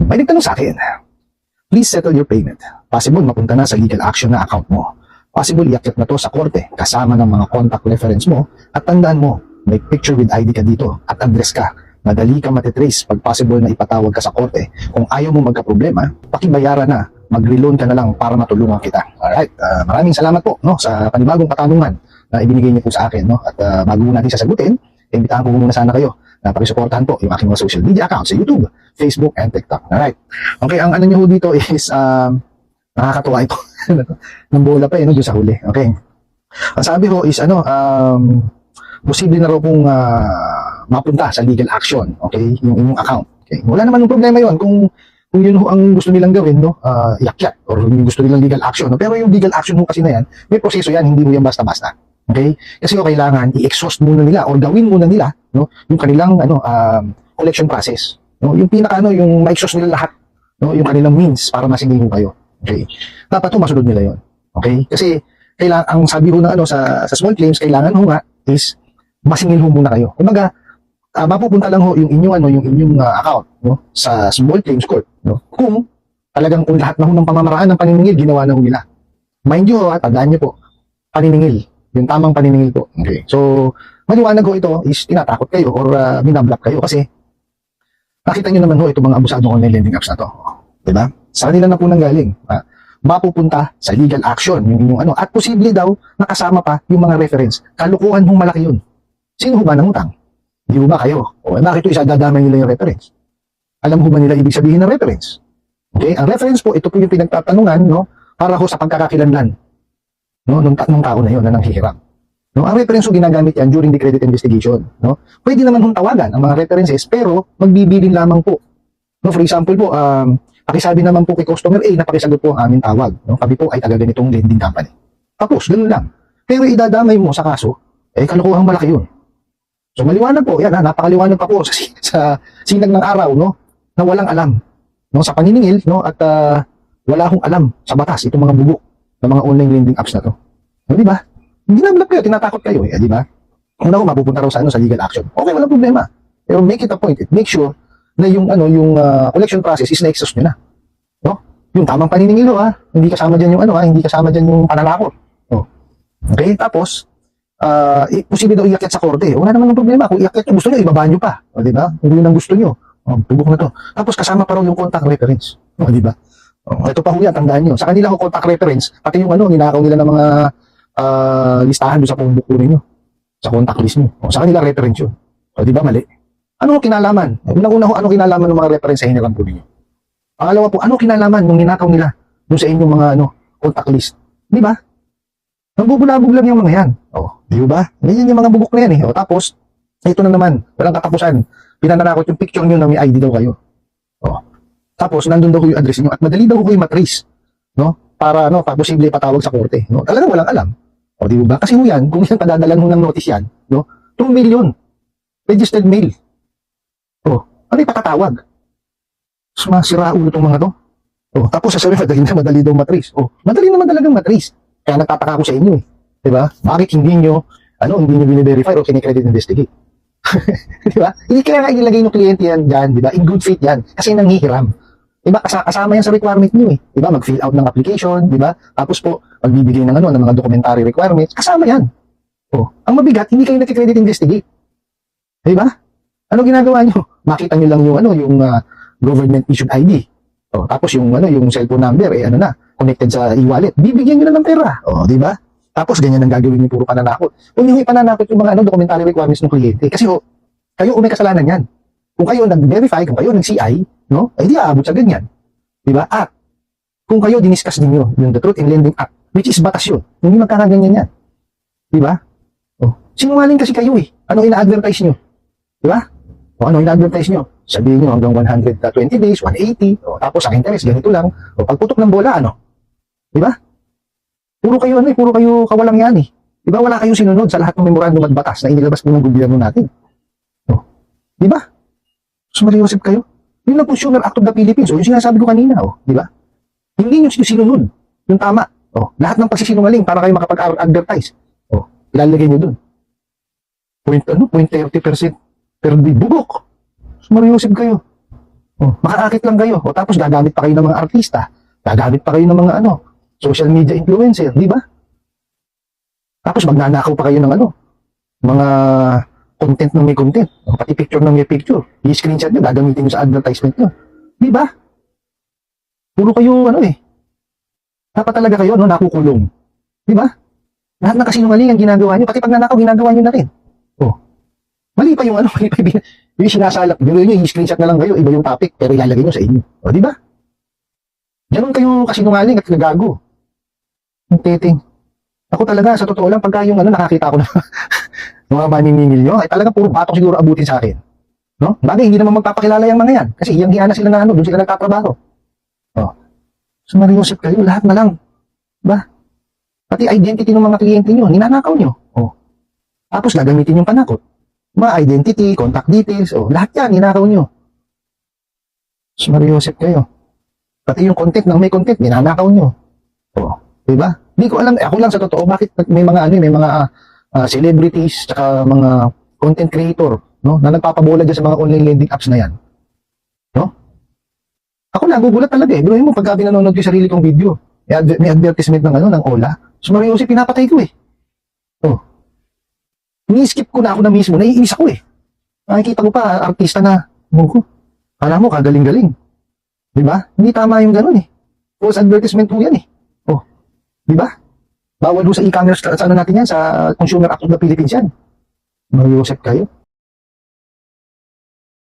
May nagtanong sa akin, please settle your payment. Possible mapunta na sa legal action na account mo. Possible iakyat na to sa korte kasama ng mga contact reference mo at tandaan mo, may picture with ID ka dito at address ka. Madali ka matitrace pag possible na ipatawag ka sa korte. Kung ayaw mo magka-problema, pakibayaran na. Mag-reloan ka na lang para matulungan kita. Alright, maraming salamat po sa panibagong katanungan na ibinigay niyo po sa akin. At bago natin sasagutin, imbitahan ko muna sana kayo na pakisuportahan po yung aking mga social media accounts sa YouTube, Facebook, and TikTok. Alright. Okay, ang ano nyo dito is, nakakatuwa ito. Nang bola pa doon sa huli. Okay. Ang sabi ko is, posible na raw pong mapunta sa legal action. Okay, yung inyong account. Okay. Wala naman yung problema yon kung yun ang gusto nilang gawin, iakyat, or yung gusto nilang legal action. Pero yung legal action kasi na yan, may proseso yan, hindi mo yan basta-basta. Okay? Kasi kailangan i-exhaust muna nila or gawin muna nila yung kanilang collection process. Yung pinaka yung ma-exhaust nila lahat, yung kanilang means para masingil mo kayo. Okay? Dapat masunod nila yon. Okay? Kasi kailangan ang sabi ko na sa small claims, kailangan is masingil muna kayo. Kumbaga, mapupunta lang yung inyong account sa small claims court kung talagang lahat na ng pamamaraan ng paniningil ginawa na nila. Mind you, tandaan niyo po, paniningil, yung tamang paniningil po. Okay. So maliwanag ko ito is tinatakot kayo or binablock kayo kasi nakita niyo naman ito mga abusadong online lending apps na to, di ba? Sa kanila na po nanggaling, mapupunta sa legal action yung inyong at posible daw nakasama pa yung mga reference. Kalukuhan mong malaki yun. Sino ba nangutang? Di ba kayo? Bakit ito dadamay nila yung reference? Alam mo ba nila ibig sabihin ng reference? Okay? Ang reference po, ito po yung pinagtatanungan, para sa pagkakakilanlan nung tao na yun na nanghihiram. Ang reference po ginagamit yan during the credit investigation. Pwede naman tawagan ang mga references, pero magbibilin lamang po. For example po, pakisabi naman po kay customer A na pakisagot po ang aming tawag. Kami po ay taga-ganitong lending company. Tapos, ganun lang. Pero idadamay mo sa kaso, kalukuhang malaki yun. So maliwanag po, yan napakaliwanag pa po sa sinag ng araw, na walang alam, sa paniningil, at wala akong alam sa batas, itong mga bubuk ng mga online lending apps na to. Di ba? Binablap kayo, tinatakot kayo, di ba? Kung mapupunta raw sa legal action. Okay, walang problema. Pero make it a point, make sure na yung collection process is na-exhaust nyo na. Yung tamang paniningil, hindi kasama dyan yung hindi kasama dyan yung pananakot. Okay, tapos posible daw iakyat sa korte. Wala naman ng problema. Kung iakyat nyo, gusto nyo, ibaba nyo pa. Di ba? Hindi nang gusto nyo. Tubok na to. Tapos kasama pa raw yung contact reference. Di ba? Ito pa yan, tandaan nyo. Sa kanila ko contact reference, pati yung ninakaw nila ng mga listahan doon sa phone book ninyo. Sa contact list nyo. Sa kanila reference yun. Di ba? Mali. Ano kinalaman? Unang-una ano kinalaman ng mga reference sa hiniram po ninyo? Pangalawa po, ano kinalaman nung ninakaw nila doon sa inyong mga contact list? Di ba? Nagbubulabog lang yung mga yan. Di ba? Ganyan yung mga bubuk na yan . Tapos, ito na naman, walang katapusan. Pinananakot yung picture nyo na may ID daw kayo. Tapos, nandun daw ko yung address nyo at madali daw ko yung matrace. Para, posible patawag sa korte. Talagang walang alam. Di ba? Kasi yan, kung yan padadalan mo ng notice yan, 2 million. Registered mail. Ano yung patatawag? Masira ulo itong mga to. Tapos, sasabihin, madali daw matrace. Madali naman talagang matrace. Kaya nagtataka ako sa inyo di ba? Bakit hindi nyo bine-verify o kine-credit investigate? Di ba? Hindi kaya ilagay ng kliyente yan dyan, di ba? In good faith yan. Kasi nanghihiram. Di ba? Kasama yan sa requirement nyo Di ba? Mag-fill out ng application, di ba? Tapos po, magbibigay ng ng mga documentary requirements. Kasama yan. Ang mabigat, hindi kayo nag-credit investigate. Di ba? Ano ginagawa nyo? Makita nyo lang yung government issued ID. Tapos yung cellphone number, connected sa e-wallet. Bibigyan nyo na ng pera. Di ba? Tapos ganyan ang gagawin niyo, puro pananakot. Kung hindi pananakot yung mga documentary requirements ng kliyente. Kasi kayo may kasalanan yan. Kung kayo nag-verify, kung kayo nag-CI, di aabot sa ganyan. Di ba? At kung kayo diniscuss ninyo yung the Truth in Lending Act, which is batas yun, hindi magkakaganyan yan. Di ba? Sinungaling kasi kayo Ano ina-advertise nyo? Di ba? Ano ina-advertise nyo? Sabihin nyo hanggang 120 days, 180, tapos ang interest, ganito lang. Pagputok ng bola, Di ba? Puro kayo kawalang yan Di ba? Wala kayong sinunod sa lahat ng memorandum at batas na inilabas po ng gobyerno natin. Di ba? So, mariusip kayo. Yun lang po Consumer Act of the Philippines. Yung sinasabi ko kanina, di ba? Hindi nyo sinunod. Yung tama. Lahat ng pagsisinungaling para kayo makapag-advertise. Ilalagay nyo dun. 0.30% per bubok. So, mariusip kayo. Oh, makaakit lang kayo. O tapos gagamit pa kayo ng mga artista. Gagamit pa kayo ng mga social media influencer, di ba? Tapos magnanakaw pa kayo ng mga content ng may content. O, pati picture ng may picture. I-screenshot nyo, gagamitin nyo sa advertisement nyo. Di ba? Puro kayo, dapat talaga kayo, nakukulong. Di ba? Lahat ng kasinungaling ang ginagawa nyo, pati pag nanakaw, ginagawa nyo na rin. Oh. Mali pa yung mali pa yung sinasalak. Biro nyo, i-screenshot na lang kayo, iba yung topic, pero ilalagay nyo sa inyo. O, di ba? Ganun kayo kasinungaling at nagago. Ang titing. Ako talaga, sa totoo lang, pagka yung nakakita ko na mga maniningil nyo, ay talaga puro batok siguro abutin sa akin. No? Bagay, hindi naman magpapakilala yung mga yan. Kasi iyang-iyana sila na doon sila nagtatrabaho. Oh. So, mariusip kayo, lahat na lang. Ba? Pati identity ng mga kliyente nyo, ninanakaw nyo. Oh. Tapos gagamitin yung panakot. Mga identity, contact details, lahat yan, ninakaw nyo. So, mariusip kayo. Pati yung content ng may content, ninanakaw nyo. Oh. Diba? Hindi ko alam, ako lang sa totoo, bakit may mga may mga celebrities, tsaka mga content creator, no, na nagpapabola dyan sa mga online lending apps na yan. No? Ako nagugulat talaga eh. Biruhin mo, pagka pinanonood ko yung sarili kong video, may advertisement ng Ola. So, Mariusip, pinapatay ko eh. Oh. Ni-skip ko na ako na mismo, naiinis ako eh. Nakikita ko pa, artista na, kala mo, kagaling-galing. Diba? Hindi tama yung ganun eh. False advertisement po yan eh. Oh. Diba? Bawal doon sa e-commerce, sa natin yan, sa Consumer Act of the Philippines yan. Mariusip kayo.